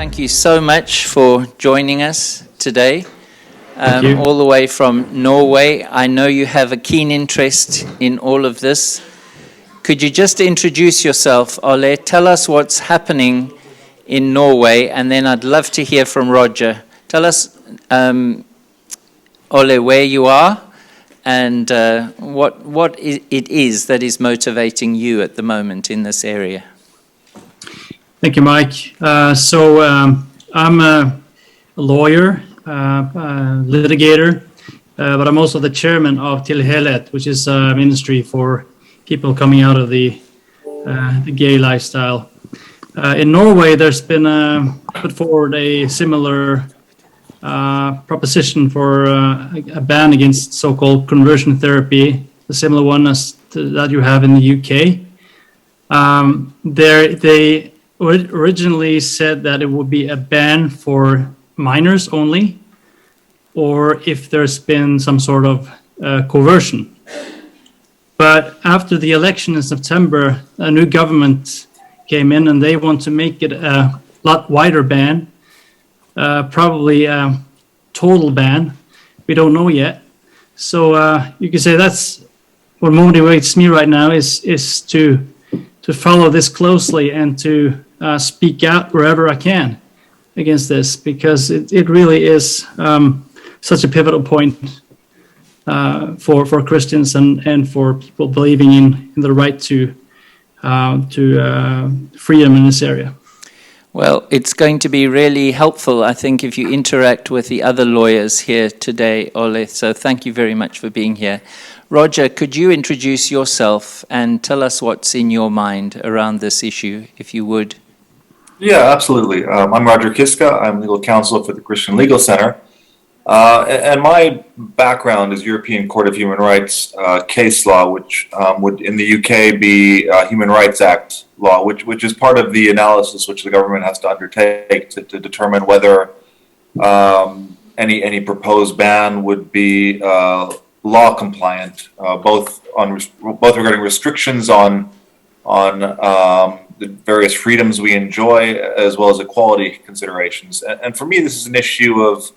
thank you so much for joining us today. All the way from Norway. I know you have a keen interest in all of this. Could you just introduce yourself, Ole? Tell us what's happening in Norway, and then I'd love to hear from Roger. Tell us, Ole, where you are and what it is that is motivating you at the moment in this area. Thank you, Mike. I'm a lawyer, litigator, but I'm also the chairman of Til Helhet, which is a ministry for people coming out of the gay lifestyle. In Norway, there's been put forward a similar proposition for a ban against so-called conversion therapy, a similar one as that you have in the UK. They originally said that it would be a ban for minors only, or if there's been some sort of coercion. But after the election in September, a new government came in and they want to make it a lot wider ban, probably a total ban. We don't know yet. So you can say that's what motivates me right now is to follow this closely and to speak out wherever I can against this, because it really is such a pivotal point for Christians and for people believing in the right to freedom in this area. Well, it's going to be really helpful, I think, if you interact with the other lawyers here today, Ole. So thank you very much for being here. Roger, could you introduce yourself and tell us what's in your mind around this issue, if you would? Yeah, absolutely. I'm Roger Kiska. I'm legal counsel for the Christian Legal Center. And my background is European Court of Human Rights case law, which would in the UK be Human Rights Act law, which is part of the analysis which the government has to undertake to determine whether any proposed ban would be law compliant, both regarding restrictions on the various freedoms we enjoy, as well as equality considerations. And for me, this is an issue of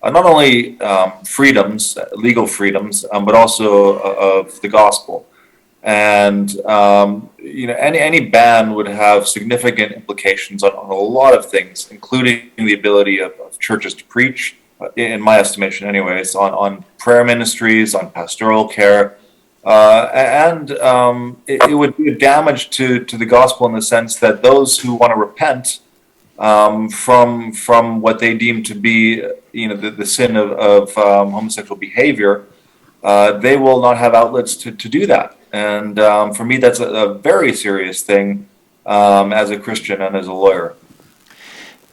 not only freedoms, legal freedoms, but also of the gospel. And any ban would have significant implications on a lot of things, including the ability of churches to preach, in my estimation anyways, on prayer ministries, on pastoral care. And it would be a damage to the gospel in the sense that those who want to repent from what they deem to be, the sin of homosexual behavior, they will not have outlets to do that. And for me, that's a very serious thing as a Christian and as a lawyer.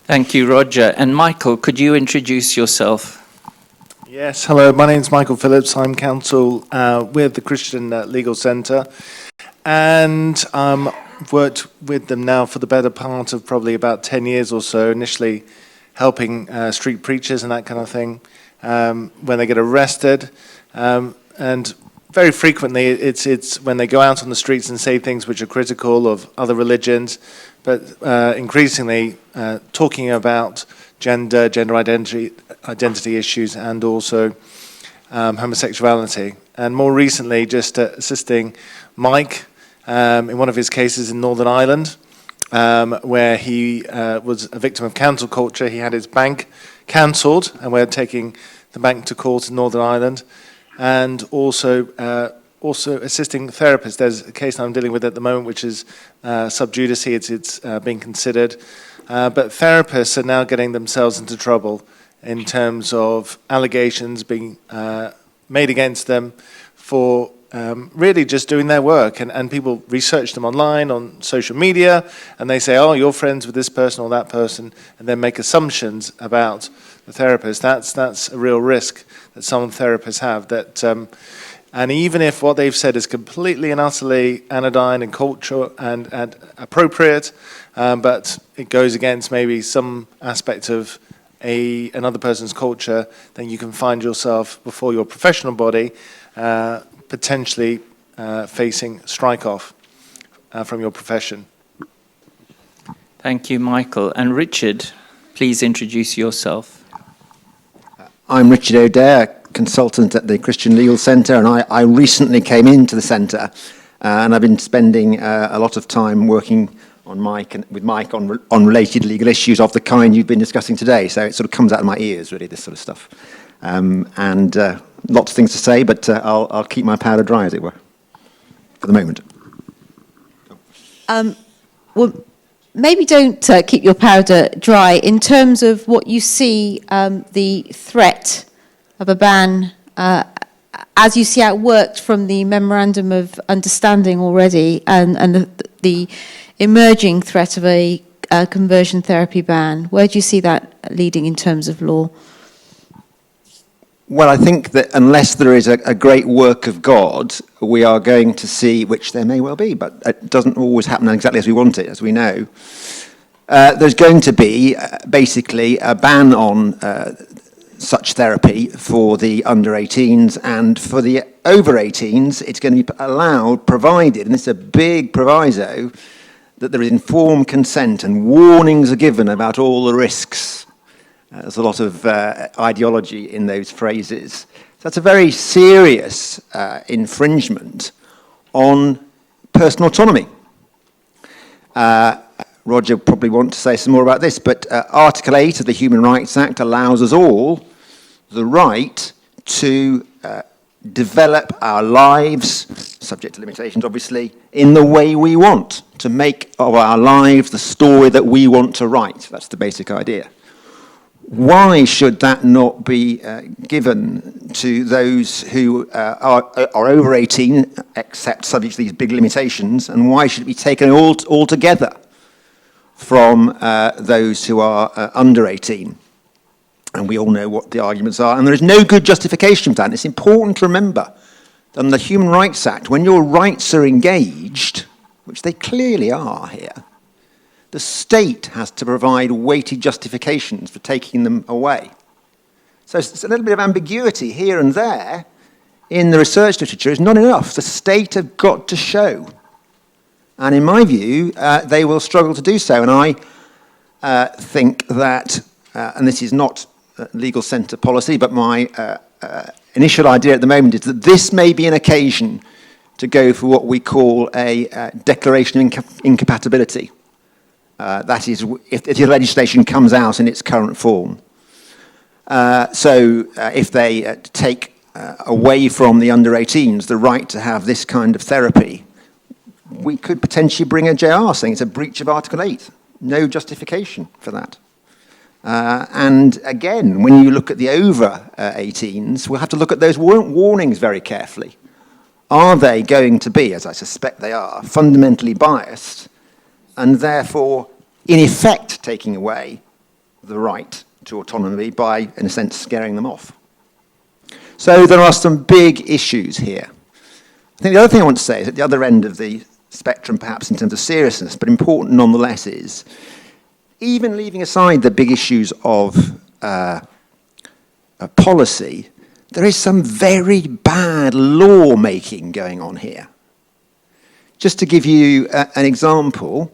Thank you, Roger. And Michael, could you introduce yourself? Yes, hello, my name's Michael Phillips. I'm counsel with the Christian Legal Center, and worked with them now for the better part of probably about 10 years or so, initially helping street preachers and that kind of thing when they get arrested. And very frequently it's when they go out on the streets and say things which are critical of other religions, but increasingly talking about gender identity issues, and also homosexuality. And more recently, just assisting Mike in one of his cases in Northern Ireland, where he was a victim of cancel culture. He had his bank cancelled, and we're taking the bank to court in Northern Ireland, and also assisting therapists. There's a case I'm dealing with at the moment, which is sub judice. It's being considered. But therapists are now getting themselves into trouble in terms of allegations being made against them for really just doing their work. And people research them online, on social media, and they say, oh, you're friends with this person or that person, and then make assumptions about the therapist. That's a real risk that some therapists have. And even if what they've said is completely and utterly anodyne and cultural and appropriate, but it goes against maybe some aspect of another person's culture, then you can find yourself before your professional body potentially facing strike-off from your profession. Thank you, Michael. And Richard? please introduce yourself. I'm Richard O'Dare, consultant at the Christian Legal Centre, and I recently came into the centre, and I've been spending a lot of time working with Mike on related legal issues of the kind you've been discussing today. So it sort of comes out of my ears, really, this sort of stuff. And lots of things to say, but I'll keep my powder dry, as it were, for the moment. Well, maybe don't keep your powder dry. In terms of what you see, the threat of a ban, as you see how it worked from the Memorandum of Understanding already, and the emerging threat of a conversion therapy ban, where do you see that leading in terms of law? Well, I think that unless there is a great work of God, we are going to see, which there may well be, but it doesn't always happen exactly as we want it, as we know. There's going to be basically a ban on such therapy for the under 18s, and for the over 18s, it's going to be allowed, provided, and this is a big proviso, that there is informed consent and warnings are given about all the risks. There's a lot of ideology in those phrases. So that's a very serious infringement on personal autonomy. Roger probably wants to say some more about this, but Article 8 of the Human Rights Act allows us all the right to develop our lives, subject to limitations obviously, in the way we want, to make of our lives the story that we want to write. That's the basic idea. Why should that not be given to those who are over 18, except subject to these big limitations, and why should it be taken altogether from those who are under 18? And we all know what the arguments are, and there is no good justification for that. And it's important to remember that under the Human Rights Act, when your rights are engaged, which they clearly are here, the state has to provide weighty justifications for taking them away. So it's a little bit of ambiguity here and there in the research literature is not enough. The state have got to show. And in my view, they will struggle to do so. And I think that, and this is not legal centre policy, but my initial idea at the moment is that this may be an occasion to go for what we call a declaration of incompatibility. That is, if the legislation comes out in its current form. So if they take away from the under 18s the right to have this kind of therapy, we could potentially bring a JR saying it's a breach of Article 8. No justification for that. And again, when you look at the over 18s, we'll have to look at those warnings very carefully. Are they going to be, as I suspect they are, fundamentally biased, and therefore, in effect, taking away the right to autonomy by, in a sense, scaring them off? So there are some big issues here. I think the other thing I want to say is at the other end of the spectrum, perhaps in terms of seriousness, but important nonetheless, is even leaving aside the big issues of policy, there is some very bad law-making going on here. Just to give you an example,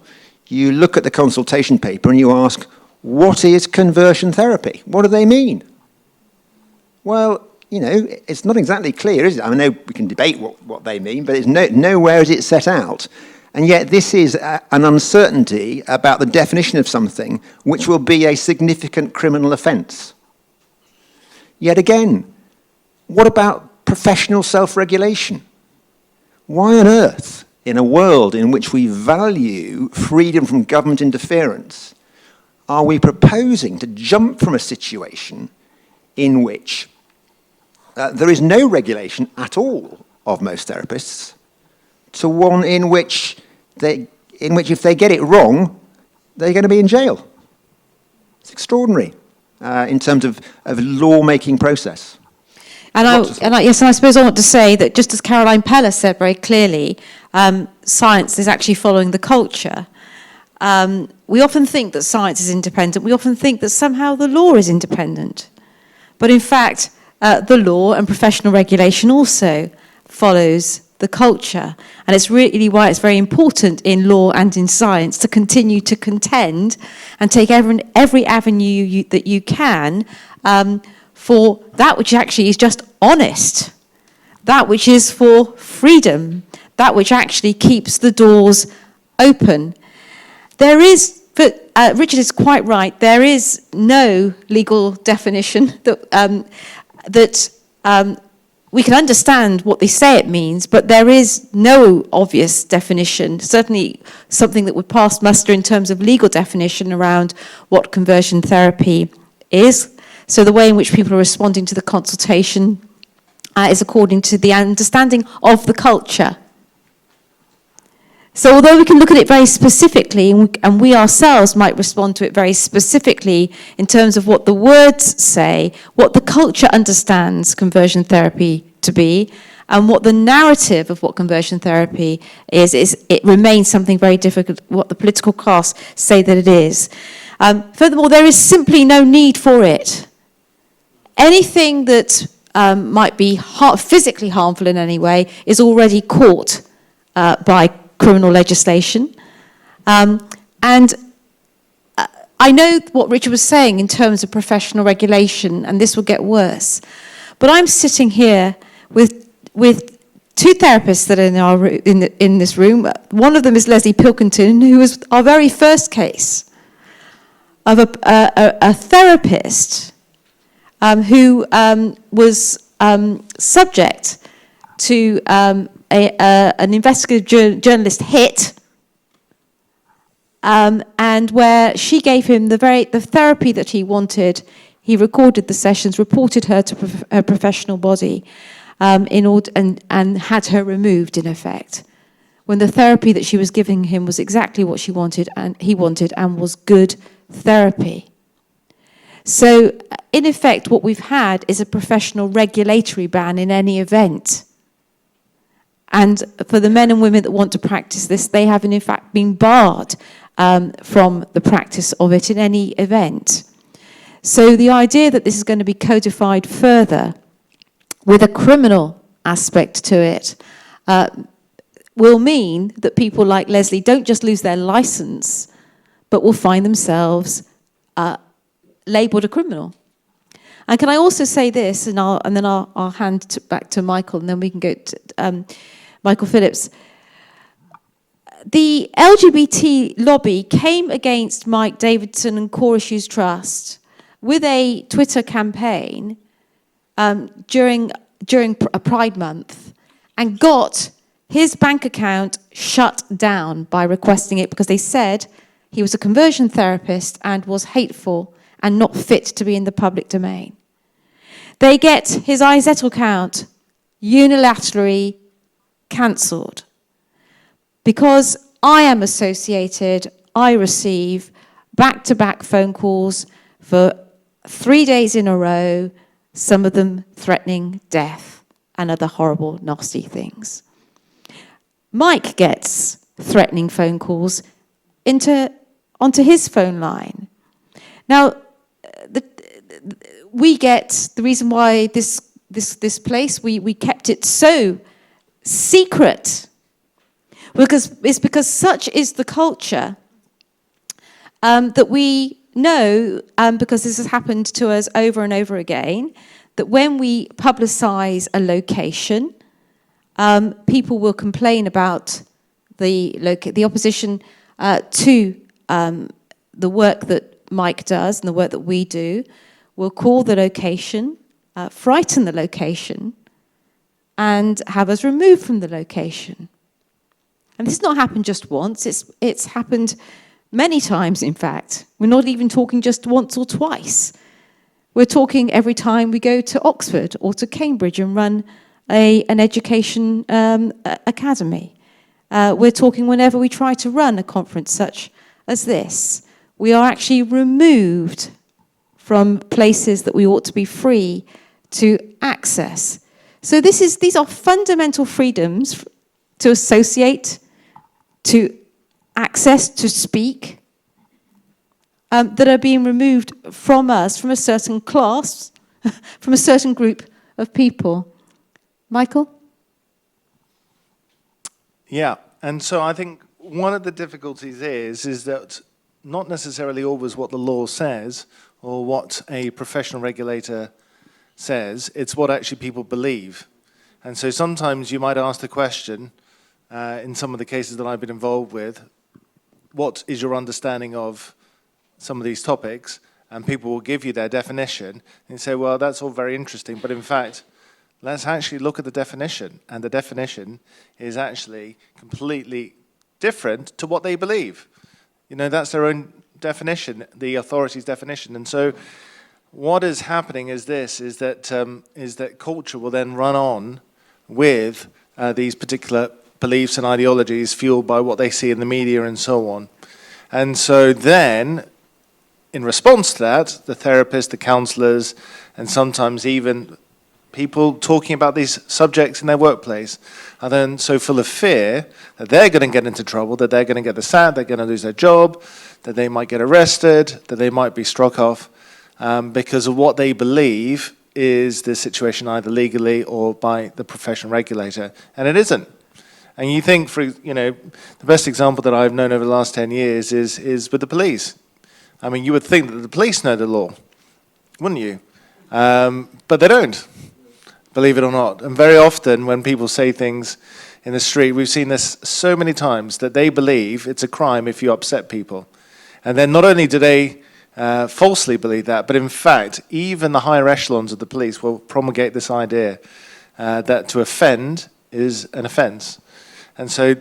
you look at the consultation paper and you ask, what is conversion therapy? What do they mean? Well, you know, it's not exactly clear, is it? I know we can debate what they mean, but it's nowhere is it set out. And yet this is an uncertainty about the definition of something which will be a significant criminal offence. Yet again, what about professional self-regulation? Why on earth, in a world in which we value freedom from government interference, are we proposing to jump from a situation in which there is no regulation at all of most therapists to one in which if they get it wrong, they're going to be in jail? It's extraordinary in terms of law-making process. And I suppose I want to say that just as Caroline Peller said very clearly, science is actually following the culture. We often think that science is independent. We often think that somehow the law is independent. But in fact, the law and professional regulation also follows the culture. And it's really why it's very important in law and in science to continue to contend and take every avenue that you can for that which actually is just honest, that which is for freedom, that which actually keeps the doors open. There is, but Richard is quite right, there is no legal definition that we can understand what they say it means, but there is no obvious definition, certainly something that would pass muster in terms of legal definition around what conversion therapy is. So the way in which people are responding to the consultation is according to the understanding of the culture. So although we can look at it very specifically, and we ourselves might respond to it very specifically in terms of what the words say, what the culture understands conversion therapy to be, and what the narrative of what conversion therapy is it remains something very difficult, what the political class say that it is. Furthermore, there is simply no need for it. Anything that might be physically harmful in any way is already caught by criminal legislation. And I know what Richard was saying in terms of professional regulation, and this will get worse. But I'm sitting here with two therapists that are in this room. One of them is Leslie Pilkington, who was our very first case of a therapist who was subject to an investigative journalist hit, and where she gave him the therapy that he wanted. He recorded the sessions, reported her to her professional body, and had her removed in effect, when the therapy that she was giving him was exactly what he wanted and was good therapy. So, in effect, what we've had is a professional regulatory ban in any event. And for the men and women that want to practice this, they have in fact been barred from the practice of it in any event. So the idea that this is going to be codified further with a criminal aspect to it will mean that people like Leslie don't just lose their license, but will find themselves labelled a criminal. And can I also say this, and then I'll hand back to Michael, and then we can go to Michael Phillips. The LGBT lobby came against Mike Davidson and Core Issues Trust with a Twitter campaign during a Pride Month, and got his bank account shut down by requesting it because they said he was a conversion therapist and was hateful and not fit to be in the public domain. They get his iZettle account unilaterally cancelled. Because I am associated, I receive back-to-back phone calls for 3 days in a row, some of them threatening death and other horrible, nasty things. Mike gets threatening phone calls onto his phone line. Now, we get the reason why this place, we kept it so secret, because such is the culture that we know, because this has happened to us over and over again, that when we publicise a location, people will complain about the opposition to the work that Mike does and the work that we do. Will call the location, frighten the location, and have us removed from the location. And this has not happened just once, it's happened many times, in fact. We're not even talking just once or twice. We're talking every time we go to Oxford or to Cambridge and run an education academy. We're talking whenever we try to run a conference such as this. We are actually removed from places that we ought to be free to access. So these are fundamental freedoms to associate, to access, to speak, that are being removed from us, from a certain class, from a certain group of people. Michael? Yeah, and so I think one of the difficulties is that not necessarily always what the law says or what a professional regulator says, it's what actually people believe. And so sometimes you might ask the question, in some of the cases that I've been involved with, what is your understanding of some of these topics? And people will give you their definition and say, well, that's all very interesting, but in fact, let's actually look at the definition. And the definition is actually completely different to what they believe. You know, that's their own definition, the authority's definition. And so what is happening is this, is that culture will then run on with these particular beliefs and ideologies fueled by what they see in the media and so on. And so then, in response to that, the therapists, the counselors, and sometimes even people talking about these subjects in their workplace are then so full of fear that they're going to get into trouble, that they're going to get the sacked, they're going to lose their job, that they might get arrested, that they might be struck off because of what they believe is the situation either legally or by the professional regulator, and it isn't. And you think, the best example that I've known over the last 10 years is with the police. I mean, you would think that the police know the law, wouldn't you? But they don't, believe it or not. And very often when people say things in the street, we've seen this so many times, that they believe it's a crime if you upset people. And then not only do they falsely believe that, but in fact, even the higher echelons of the police will promulgate this idea that to offend is an offence. And so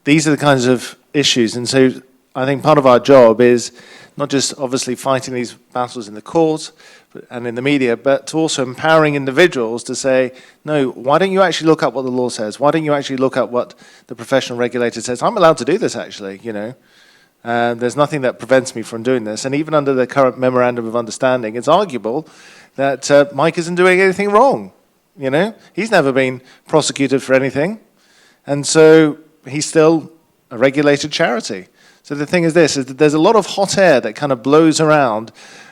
these are the kinds of issues. And so I think part of our job is not just obviously fighting these battles in the courts and in the media, but to also empowering individuals to say, no, why don't you actually look up what the law says? Why don't you actually look up what the professional regulator says? I'm allowed to do this, actually, there's nothing that prevents me from doing this. And even under the current memorandum of understanding, it's arguable that Mike isn't doing anything wrong. He's never been prosecuted for anything. And so he's still a regulated charity. So the thing is this, is that there's a lot of hot air that kind of blows around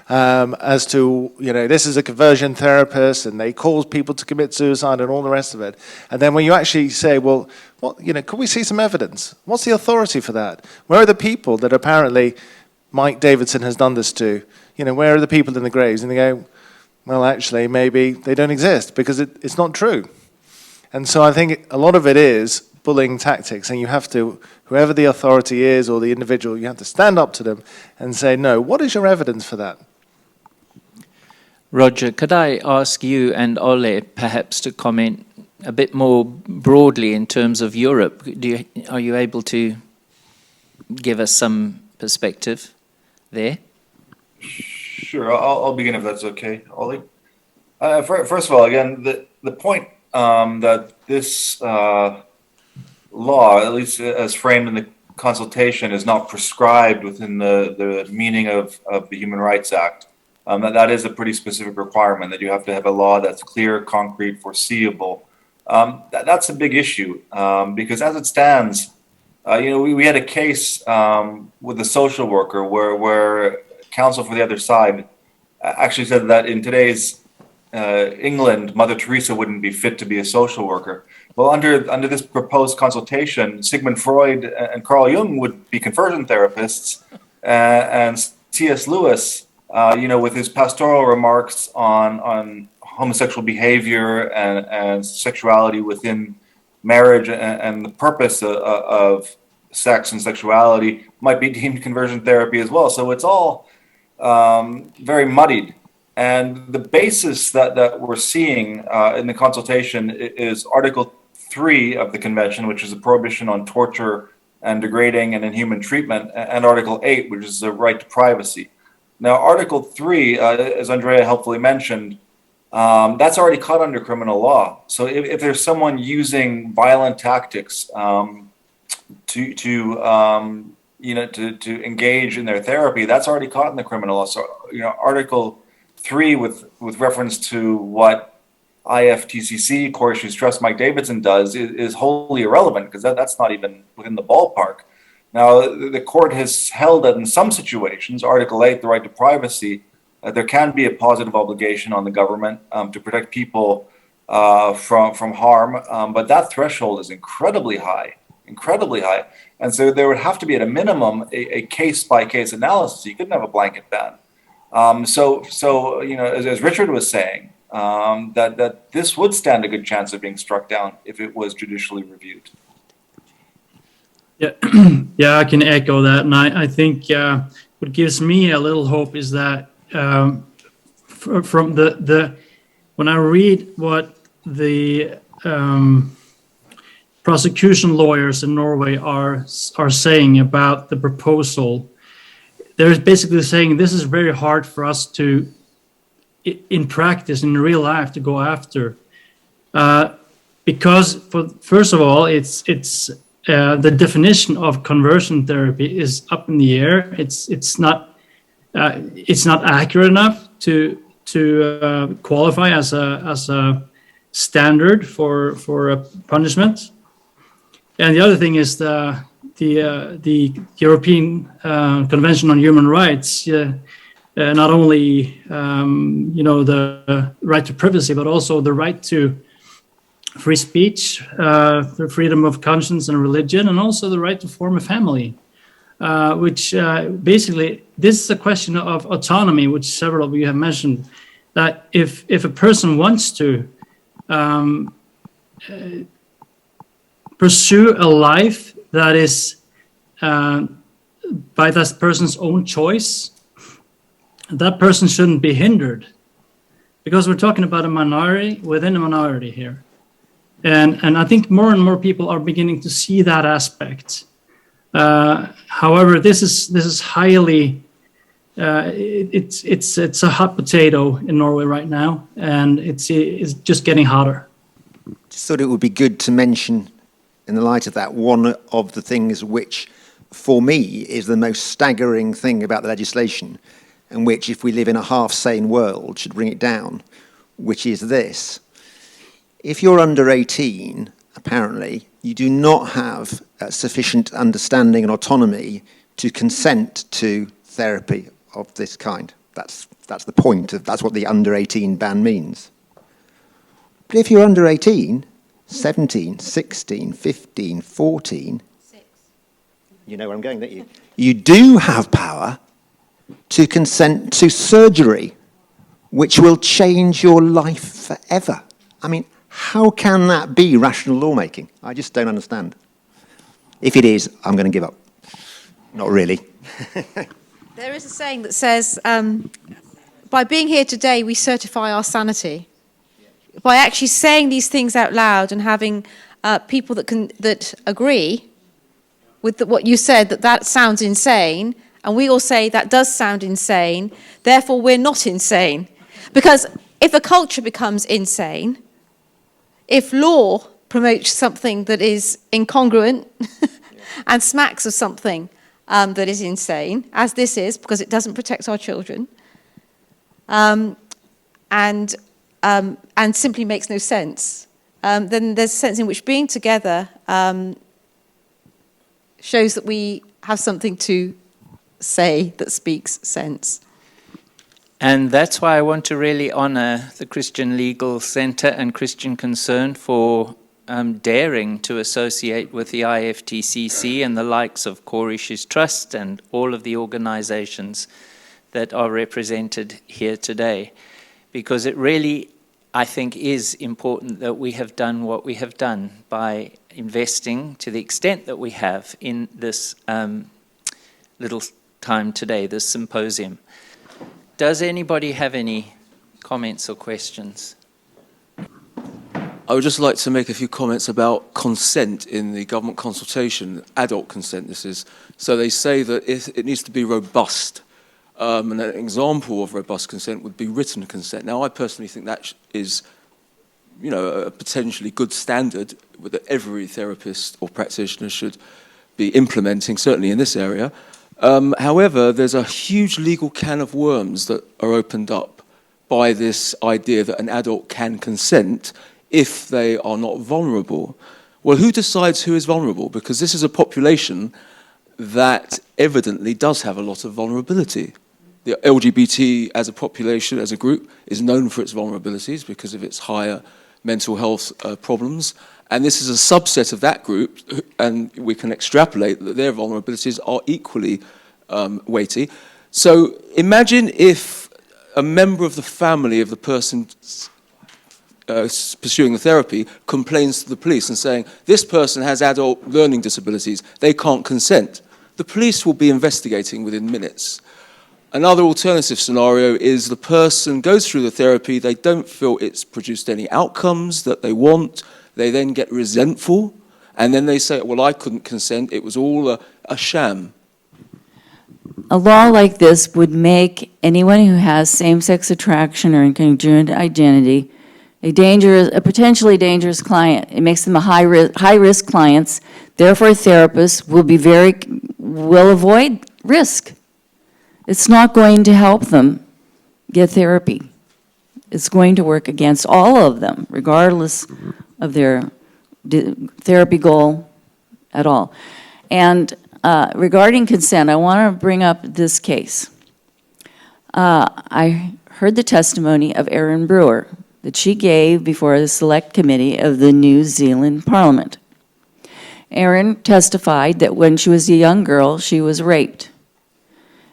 as to, this is a conversion therapist and they cause people to commit suicide and all the rest of it. And then when you actually say, well, could we see some evidence? What's the authority for that? Where are the people that apparently Mike Davidson has done this to? Where are the people in the graves? And they go, well, actually, maybe they don't exist because it's not true. And so I think a lot of it is bullying tactics, and you have to, whoever the authority is or the individual, you have to stand up to them and say, no, what is your evidence for that? Roger, could I ask you and Ole perhaps to comment a bit more broadly in terms of Europe? Are you able to give us some perspective there? Sure, I'll begin if that's okay, Ole. First of all, again, the point that this law, at least as framed in the consultation, is not prescribed within the meaning of the Human Rights Act. That is a pretty specific requirement, that you have to have a law that's clear, concrete, foreseeable. That's a big issue because as it stands, we had a case with a social worker where counsel for the other side actually said that in today's England, Mother Teresa wouldn't be fit to be a social worker. Well, under this proposed consultation, Sigmund Freud and Carl Jung would be conversion therapists, and C.S. Lewis, with his pastoral remarks on homosexual behavior and sexuality within marriage and the purpose of sex and sexuality, might be deemed conversion therapy as well. So it's all very muddied. And the basis that we're seeing in the consultation is Article 3 of the Convention, which is a prohibition on torture and degrading and inhuman treatment, and Article 8, which is the right to privacy. Now, Article 3, as Andrea helpfully mentioned, that's already caught under criminal law. So if there's someone using violent tactics to engage in their therapy, that's already caught in the criminal law. So, Article 3, with reference to what IFTCC, Core Issues Trust, Mike Davidson does, is wholly irrelevant because that's not even within the ballpark. Now, the court has held that in some situations, Article 8, the right to privacy, there can be a positive obligation on the government to protect people from harm, but that threshold is incredibly high. incredibly high. And so there would have to be at a minimum a case-by-case analysis. You couldn't have a blanket ban. So as Richard was saying, that this would stand a good chance of being struck down if it was judicially reviewed. Yeah, yeah, I can echo that, and I think what gives me a little hope is that from the when I read what the prosecution lawyers in Norway are saying about the proposal, they're basically saying this is very hard for us to, in practice, in real life, to go after, because first of all, it's the definition of conversion therapy is up in the air. It's not accurate enough to qualify as a standard for a punishment. And the other thing is the European Convention on Human Rights. Not only the right to privacy, but also the right to free speech, the freedom of conscience and religion, and also the right to form a family, which basically, this is a question of autonomy, which several of you have mentioned, that if a person wants to pursue a life that is by that person's own choice, that person shouldn't be hindered, because we're talking about a minority within a minority here. And I think more and more people are beginning to see that aspect. However, this is highly it's a hot potato in Norway right now, and it's just getting hotter. Just thought it would be good to mention, in the light of that, one of the things which, for me, is the most staggering thing about the legislation, and which, if we live in a half-sane world, should bring it down, which is this. If you're under 18, apparently, you do not have sufficient understanding and autonomy to consent to therapy of this kind. That's the point that's what the under 18 ban means. But if you're under 18, 17, 16, 15, 14, you know where I'm going, don't you? You do have power to consent to surgery, which will change your life forever. I mean, how can that be rational lawmaking? I just don't understand. If it is, I'm going to give up. Not really. There is a saying that says, by being here today, we certify our sanity. By actually saying these things out loud and having people that agree with what you said, that sounds insane, and we all say that does sound insane, therefore we're not insane. Because if a culture becomes insane, if law promotes something that is incongruent and smacks of something that is insane, as this is, because it doesn't protect our children, and simply makes no sense, then there's a sense in which being together shows that we have something to say that speaks sense. And that's why I want to really honor the Christian Legal Center and Christian Concern for daring to associate with the IFTCC and the likes of Core Issues Trust and all of the organizations that are represented here today. Because it really, I think, is important that we have done what we have done by investing to the extent that we have in this little time today, this symposium. Does anybody have any comments or questions? I would just like to make a few comments about consent in the government consultation, adult consent this is. So they say that it needs to be robust. And an example of robust consent would be written consent. Now, I personally think that is, a potentially good standard that every therapist or practitioner should be implementing, certainly in this area. However, there's a huge legal can of worms that are opened up by this idea that an adult can consent if they are not vulnerable. Well, who decides who is vulnerable? Because this is a population that evidently does have a lot of vulnerability. The LGBT as a population, as a group, is known for its vulnerabilities because of its higher mental health problems. And this is a subset of that group, and we can extrapolate that their vulnerabilities are equally weighty. So imagine if a member of the family of the person pursuing the therapy complains to the police and saying, this person has adult learning disabilities, they can't consent. The police will be investigating within minutes. Another alternative scenario is the person goes through the therapy, they don't feel it's produced any outcomes that they want, they then get resentful, and then they say, well, I couldn't consent, it was all a sham. A law like this would make anyone who has same-sex attraction or incongruent identity a potentially dangerous client. It makes them a high-risk clients. Therefore, therapists will avoid risk. It's not going to help them get therapy. It's going to work against all of them, regardless of their therapy goal at all. And regarding consent, I want to bring up this case. I heard the testimony of Erin Brewer that she gave before the Select Committee of the New Zealand Parliament. Erin testified that when she was a young girl, she was raped.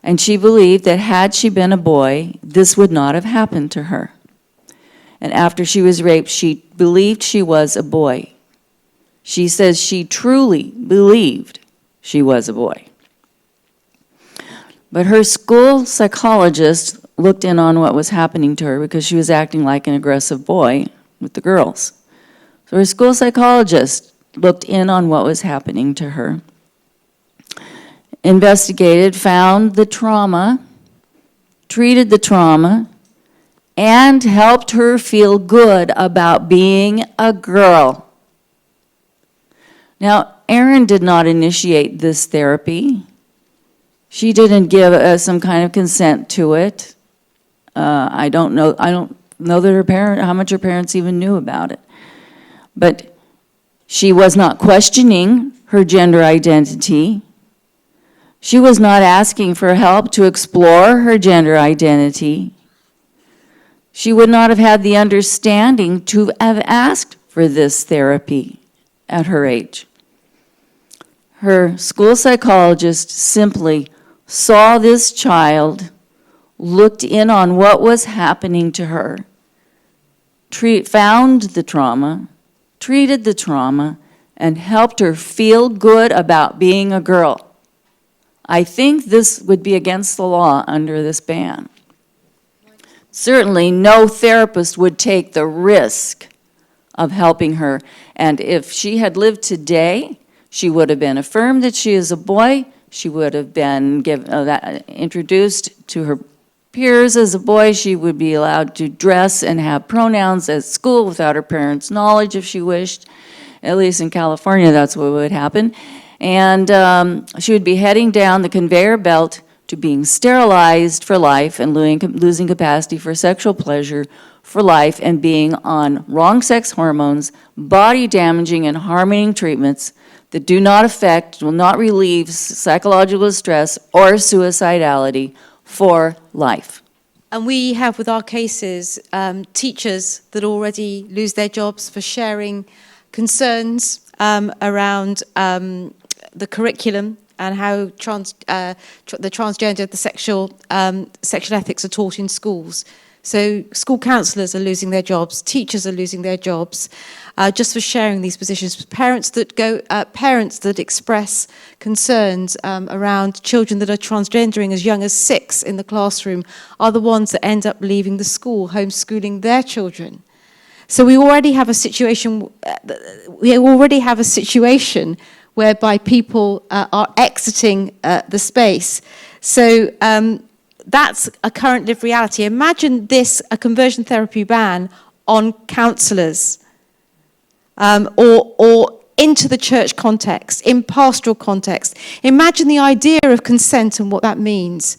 And she believed that had she been a boy, this would not have happened to her. And after she was raped, she believed she was a boy. She says she truly believed she was a boy. But her school psychologist looked in on what was happening to her because she was acting like an aggressive boy with the girls. So her school psychologist looked in on what was happening to her, investigated, found the trauma, treated the trauma, and helped her feel good about being a girl. Now, Erin did not initiate this therapy. She didn't give some kind of consent to it. I don't know that how much her parents even knew about it. But she was not questioning her gender identity. She was not asking for help to explore her gender identity. She would not have had the understanding to have asked for this therapy at her age. Her school psychologist simply saw this child, looked in on what was happening to her, found the trauma, treated the trauma, and helped her feel good about being a girl. I think this would be against the law under this ban. Certainly, no therapist would take the risk of helping her. And if she had lived today, she would have been affirmed that she is a boy. She would have been introduced to her peers as a boy. She would be allowed to dress and have pronouns at school without her parents' knowledge if she wished. At least in California, that's what would happen. And she would be heading down the conveyor belt to being sterilized for life and losing capacity for sexual pleasure for life and being on wrong sex hormones, body-damaging and harming treatments that do not affect, will not relieve psychological stress or suicidality for life. And we have with our cases teachers that already lose their jobs for sharing concerns around the curriculum and how the transgender, the sexual ethics are taught in schools. So school counsellors are losing their jobs, teachers are losing their jobs, just for sharing these positions. Parents that express concerns around children that are transgendering as young as 6 in the classroom are the ones that end up leaving the school, homeschooling their children. So we already have a situation. Whereby people are exiting the space. So that's a current lived reality. Imagine this, a conversion therapy ban on counsellors or into the church context, in pastoral context. Imagine the idea of consent and what that means.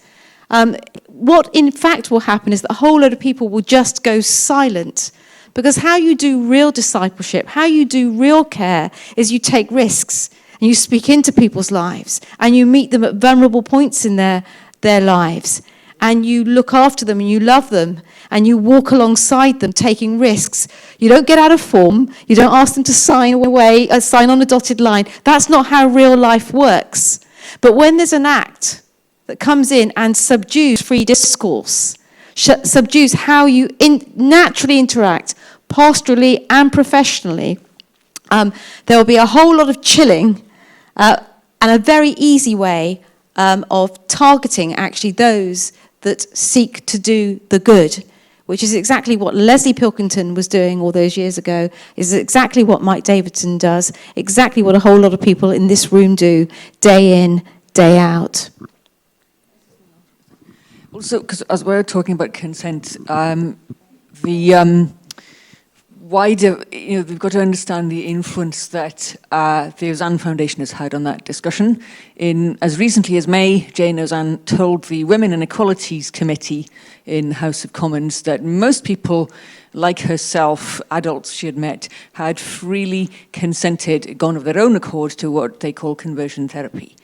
What in fact will happen is that a whole load of people will just go silent. Because how you do real discipleship, how you do real care, is you take risks. And you speak into people's lives, and you meet them at vulnerable points in their lives. and you look after them and you love them and you walk alongside them taking risks. You don't get out of form. You don't ask them to sign on a dotted line. That's not how real life works. But when there's an act that comes in and subdues free discourse, subdues how you naturally interact pastorally and professionally, there will be a whole lot of chilling and a very easy way of targeting actually those that seek to do the good, which is exactly what Leslie Pilkington was doing all those years ago, is exactly what Mike Davidson does, exactly what a whole lot of people in this room do day in, day out. Also, because as we're talking about consent, wider, we've got to understand the influence that the Ozanne Foundation has had on that discussion. As recently as May, Jane Ozanne told the Women and Equalities Committee in the House of Commons that most people, like herself, adults she had met, had freely consented, gone of their own accord to what they call conversion therapy.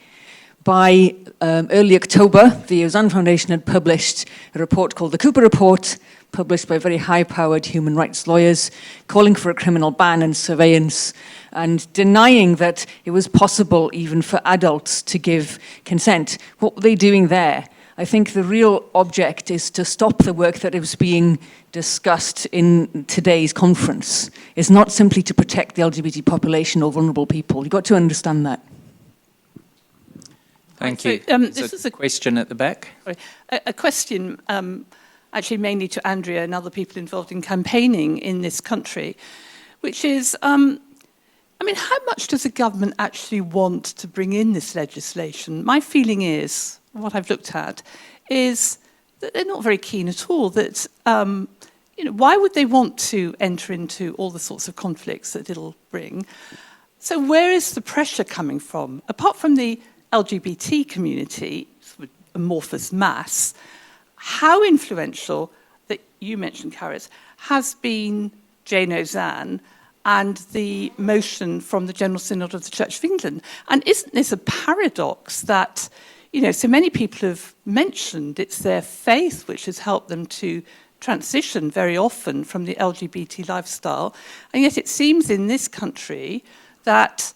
By early October, the Ozanne Foundation had published a report called the Cooper Report, published by very high-powered human rights lawyers, calling for a criminal ban and surveillance, and denying that it was possible even for adults to give consent. What were they doing there? I think the real object is to stop the work that is being discussed in today's conference. It's not simply to protect the LGBT population or vulnerable people. You've got to understand that. Thank you. This is a question at the back. Sorry, a question actually mainly to Andrea and other people involved in campaigning in this country, which is, how much does the government actually want to bring in this legislation? My feeling is, what I've looked at, is that they're not very keen at all. That, why would they want to enter into all the sorts of conflicts that it'll bring? So where is the pressure coming from? Apart from the LGBT community, sort of amorphous mass, how influential, that you mentioned, Carrot, has been Jane Ozanne and the motion from the General Synod of the Church of England? And isn't this a paradox that, so many people have mentioned it's their faith which has helped them to transition very often from the LGBT lifestyle, and yet it seems in this country that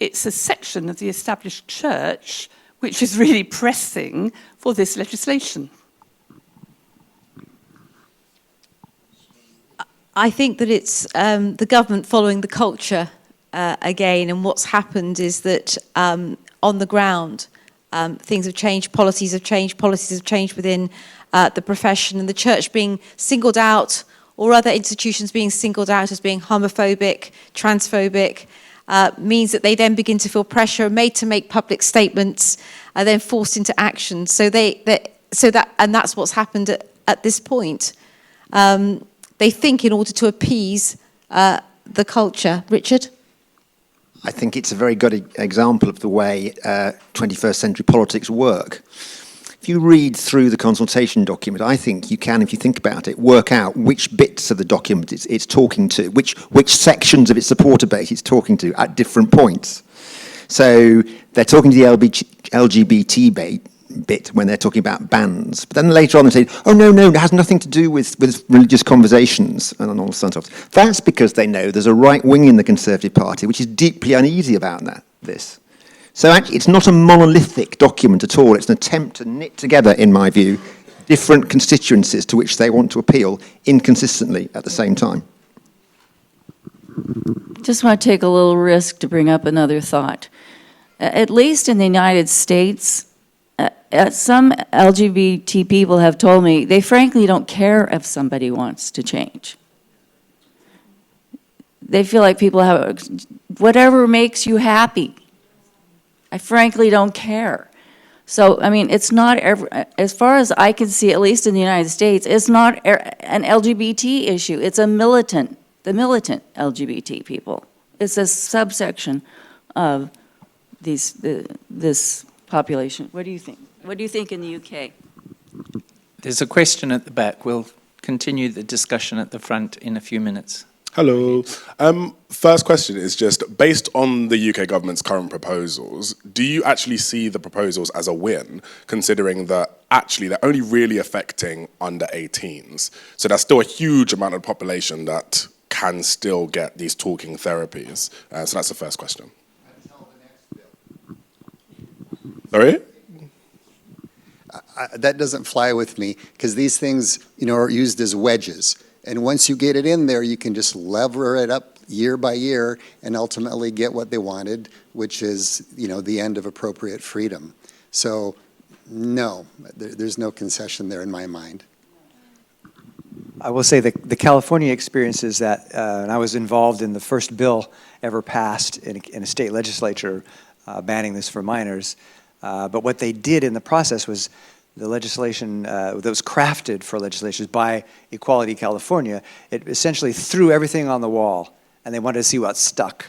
it's a section of the established church which is really pressing for this legislation. I think that it's the government following the culture again, and what's happened is that on the ground things have changed, policies have changed within the profession, and the church being singled out, or other institutions being singled out as being homophobic, transphobic, means that they then begin to feel pressure, made to make public statements, are then forced into action. And that's what's happened at this point. They think in order to appease the culture. Richard? I think it's a very good example of the way 21st century politics work. If you read through the consultation document, I think you can, if you think about it, work out which bits of the document it's talking to, which sections of its supporter base it's talking to at different points. So they're talking to the LGBT bit when they're talking about bans. But then later on they say, oh, no, it has nothing to do with religious conversations and all sorts of. That's because they know there's a right wing in the Conservative Party which is deeply uneasy about this. So actually it's not a monolithic document at all. It's an attempt to knit together, in my view, different constituencies to which they want to appeal inconsistently at the same time. Just want to take a little risk to bring up another thought. At least in the United States, some LGBT people have told me they frankly don't care if somebody wants to change. They feel like people have, whatever makes you happy. I frankly don't care. So, it's not, as far as I can see, at least in the United States, it's not an LGBT issue. It's the militant LGBT people. It's a subsection of this population. What do you think? What do you think in the UK? There's a question at the back. We'll continue the discussion at the front in a few minutes. Hello. First question is just, based on the UK government's current proposals, do you actually see the proposals as a win, considering that actually they're only really affecting under 18s. So there's still a huge amount of the population that can still get these talking therapies. So that's the first question. Sorry? That doesn't fly with me, because these things, are used as wedges. And once you get it in there, you can just lever it up year by year and ultimately get what they wanted, which is, the end of appropriate freedom. So, no, there's no concession there in my mind. I will say the California experience is that, and I was involved in the first bill ever passed in a state legislature banning this for minors. But what they did in the process was the legislation that was crafted for legislatures by Equality California, it essentially threw everything on the wall, and they wanted to see what stuck.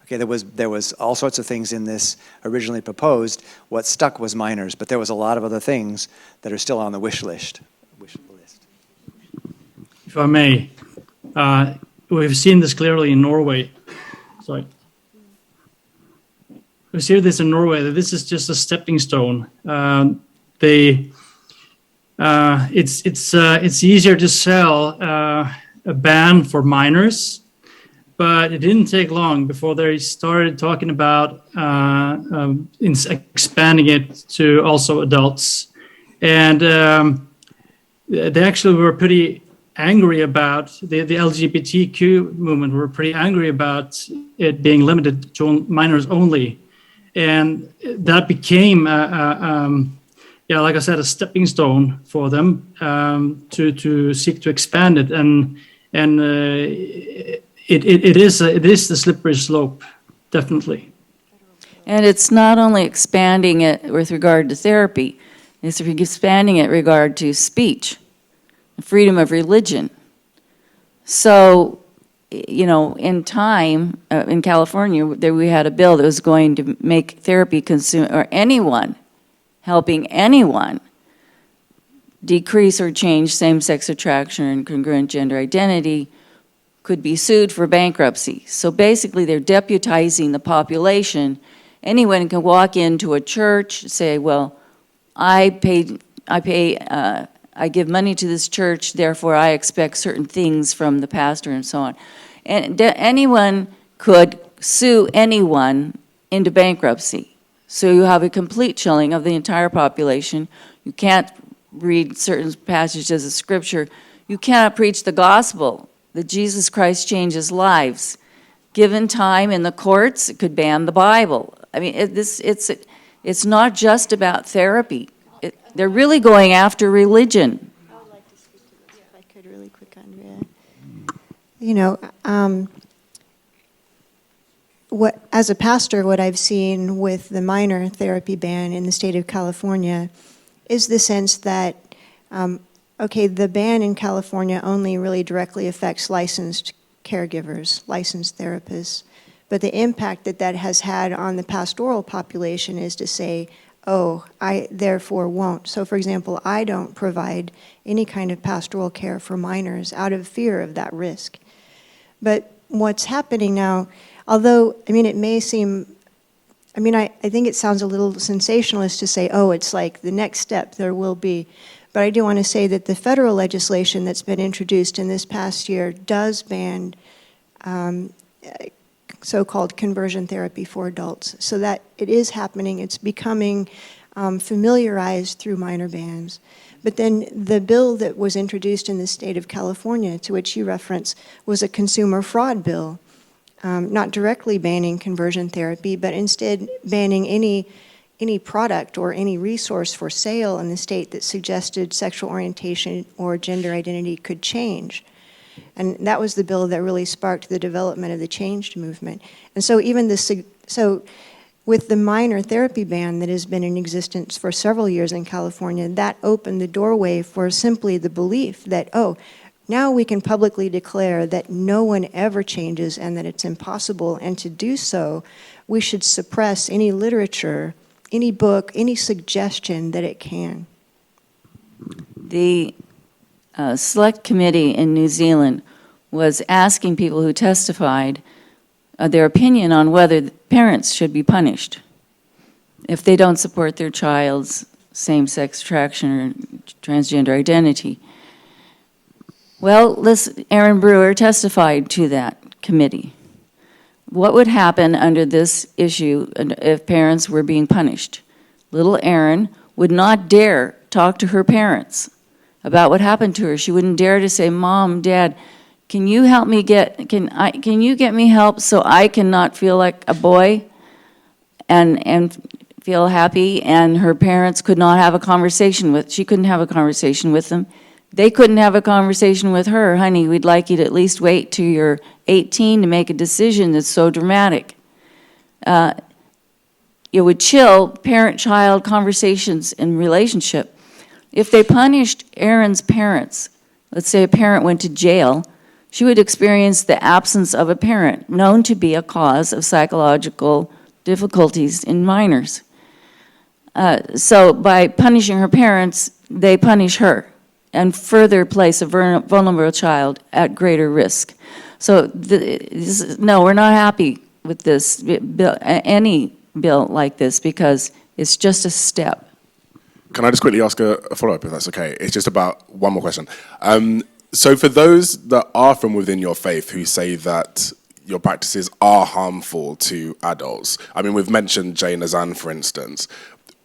Okay, there was all sorts of things in this originally proposed. What stuck was minors, but there was a lot of other things that are still on the wish list. If I may, we've seen this clearly in Norway. Sorry. We see this in Norway, that this is just a stepping stone. It's easier to sell a ban for minors, but it didn't take long before they started talking about expanding it to also adults. And they actually were pretty angry about, the LGBTQ movement were pretty angry about it being limited to minors only. And that became, like I said, a stepping stone for them to seek to expand it. And it is the slippery slope, definitely. And it's not only expanding it with regard to therapy, it's expanding it regard to speech, freedom of religion. So, in time, in California, we had a bill that was going to make therapy or anyone, helping anyone decrease or change same-sex attraction and congruent gender identity, could be sued for bankruptcy. So basically, they're deputizing the population. Anyone can walk into a church, say, well, I give money to this church, therefore I expect certain things from the pastor and so on. And anyone could sue anyone into bankruptcy. So you have a complete chilling of the entire population. You can't read certain passages of scripture. You cannot preach the gospel that Jesus Christ changes lives. Given time in the courts, it could ban the Bible. I mean, it's not just about therapy. They're really going after religion. I would like to speak to this if I could really quick, Andrea. As a pastor, what I've seen with the minor therapy ban in the state of California is the sense that, the ban in California only really directly affects licensed caregivers, licensed therapists. But the impact that has had on the pastoral population is to say, oh, I therefore won't. So, for example, I don't provide any kind of pastoral care for minors out of fear of that risk. But what's happening now, although, it may seem, I think it sounds a little sensationalist to say, oh, it's like the next step there will be. But I do want to say that the federal legislation that's been introduced in this past year does ban so-called conversion therapy for adults. So that it is happening. It's becoming familiarized through minor bans. But then the bill that was introduced in the state of California, to which you reference, was a consumer fraud bill, not directly banning conversion therapy, but instead banning any product or any resource for sale in the state that suggested sexual orientation or gender identity could change. And that was the bill that really sparked the development of the changed movement. And so with the minor therapy ban that has been in existence for several years in California, that opened the doorway for simply the belief that, oh, now we can publicly declare that no one ever changes and that it's impossible, and to do so, we should suppress any literature, any book, any suggestion that it can. The select committee in New Zealand was asking people who testified their opinion on whether parents should be punished if they don't support their child's same-sex attraction or transgender identity. Well, Aaron Brewer testified to that committee. What would happen under this issue if parents were being punished? Little Aaron would not dare talk to her parents about what happened to her. She wouldn't dare to say, "Mom, Dad, can you help me can you get me help so I can not feel like a boy and feel happy?" And her parents could not have a conversation she couldn't have a conversation with them. They couldn't have a conversation with her. "Honey, we'd like you to at least wait till you're 18 to make a decision that's so dramatic." It would chill parent-child conversations in relationship. If they punished Aaron's parents, let's say a parent went to jail, she would experience the absence of a parent, known to be a cause of psychological difficulties in minors. So by punishing her parents, they punish her and further place a vulnerable child at greater risk. So no, we're not happy with this bill, any bill like this, because it's just a step. Can I just quickly ask a follow-up, if that's okay? It's just about one more question. So for those that are from within your faith who say that your practices are harmful to adults, I mean, we've mentioned Jane Azan, for instance.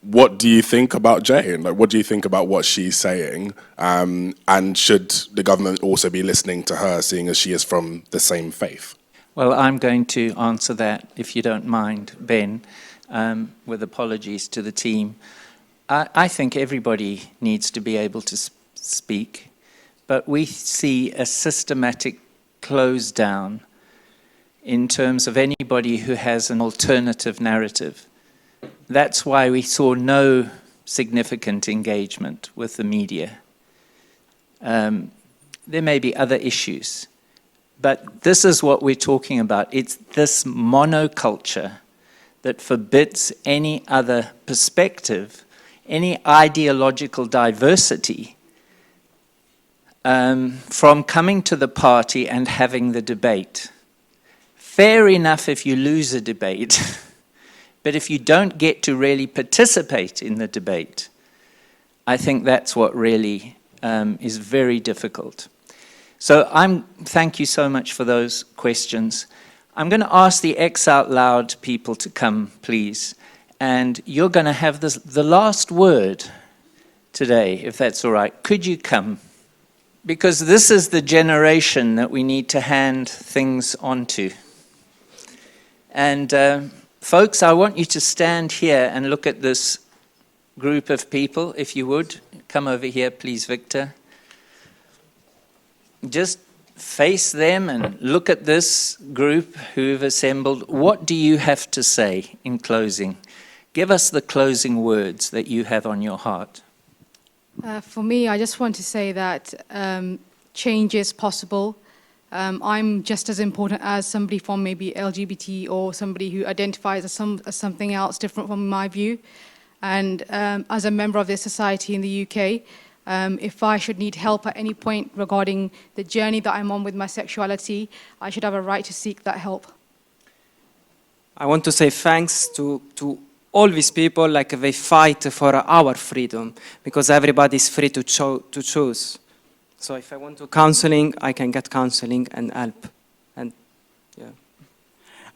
What do you think about Jane? Like, what do you think about what she's saying? And should the government also be listening to her, seeing as she is from the same faith? Well, I'm going to answer that, if you don't mind, Ben, with apologies to the team. I think everybody needs to be able to speak, but we see a systematic close down in terms of anybody who has an alternative narrative. That's why we saw no significant engagement with the media. There may be other issues, but this is what we're talking about. It's this monoculture that forbids any other perspective, any ideological diversity from coming to the party and having the debate. Fair enough if you lose a debate, but if you don't get to really participate in the debate, I think that's what really is very difficult. So thank you so much for those questions. I'm going to ask the X Out Loud people to come, please. And you're going to have the last word today, if that's all right. Could you come? Because this is the generation that we need to hand things on to. And folks, I want you to stand here and look at this group of people, if you would. Come over here, please, Victor. Just face them and look at this group who've assembled. What do you have to say in closing? Give us the closing words that you have on your heart. For me, I just want to say that change is possible. I'm just as important as somebody from maybe LGBT or somebody who identifies as something else different from my view. And as a member of this society in the UK, if I should need help at any point regarding the journey that I'm on with my sexuality, I should have a right to seek that help. I want to say thanks to all these people, like they fight for our freedom, because everybody is free to choose. So if I want to counseling, I can get counseling and help. And yeah,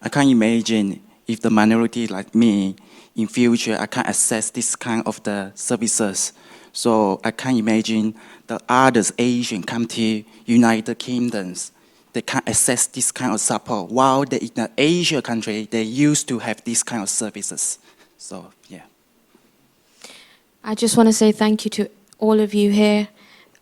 I can't imagine if the minority like me in future I can't access this kind of the services. So I can't imagine the others Asian country, United Kingdoms, they can't access this kind of support. While in the Asia country, they used to have this kind of services. So yeah. I just want to say thank you to all of you here.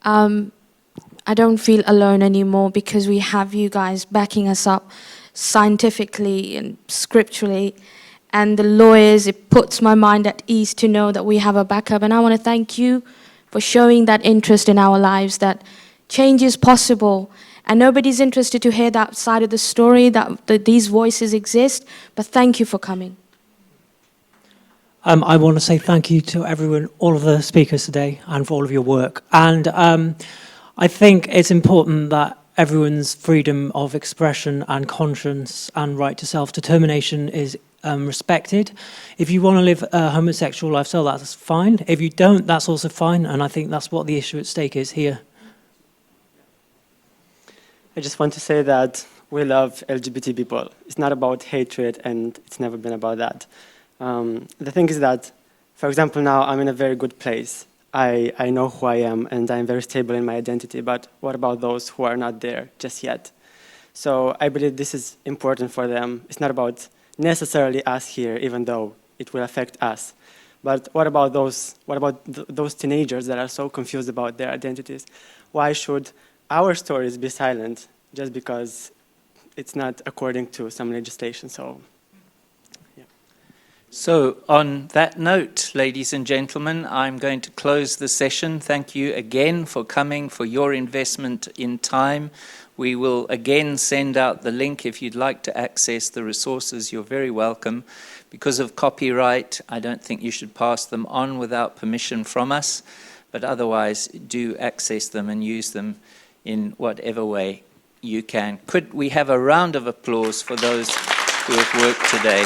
I don't feel alone anymore because we have you guys backing us up scientifically and scripturally. And the lawyers, it puts my mind at ease to know that we have a backup. And I want to thank you for showing that interest in our lives, that change is possible. And nobody's interested to hear that side of the story, that these voices exist. But thank you for coming. I want to say thank you to everyone, all of the speakers today, and for all of your work. And I think it's important that everyone's freedom of expression and conscience and right to self-determination is respected. If you want to live a homosexual lifestyle, that's fine. If you don't, that's also fine. And I think that's what the issue at stake is here. I just want to say that we love LGBT people. It's not about hatred, and it's never been about that. The thing is that, for example, now I'm in a very good place. I know who I am, and I'm very stable in my identity, but what about those who are not there just yet? So I believe this is important for them. It's not about necessarily us here, even though it will affect us. But what about those teenagers that are so confused about their identities? Why should our stories be silent just because it's not according to some legislation? So on that note, ladies and gentlemen, I'm going to close the session. Thank you again for coming, for your investment in time. We will again send out the link if you'd like to access the resources. You're very welcome. Because of copyright, I don't think you should pass them on without permission from us, but otherwise do access them and use them in whatever way you can. Could we have a round of applause for those who have worked today?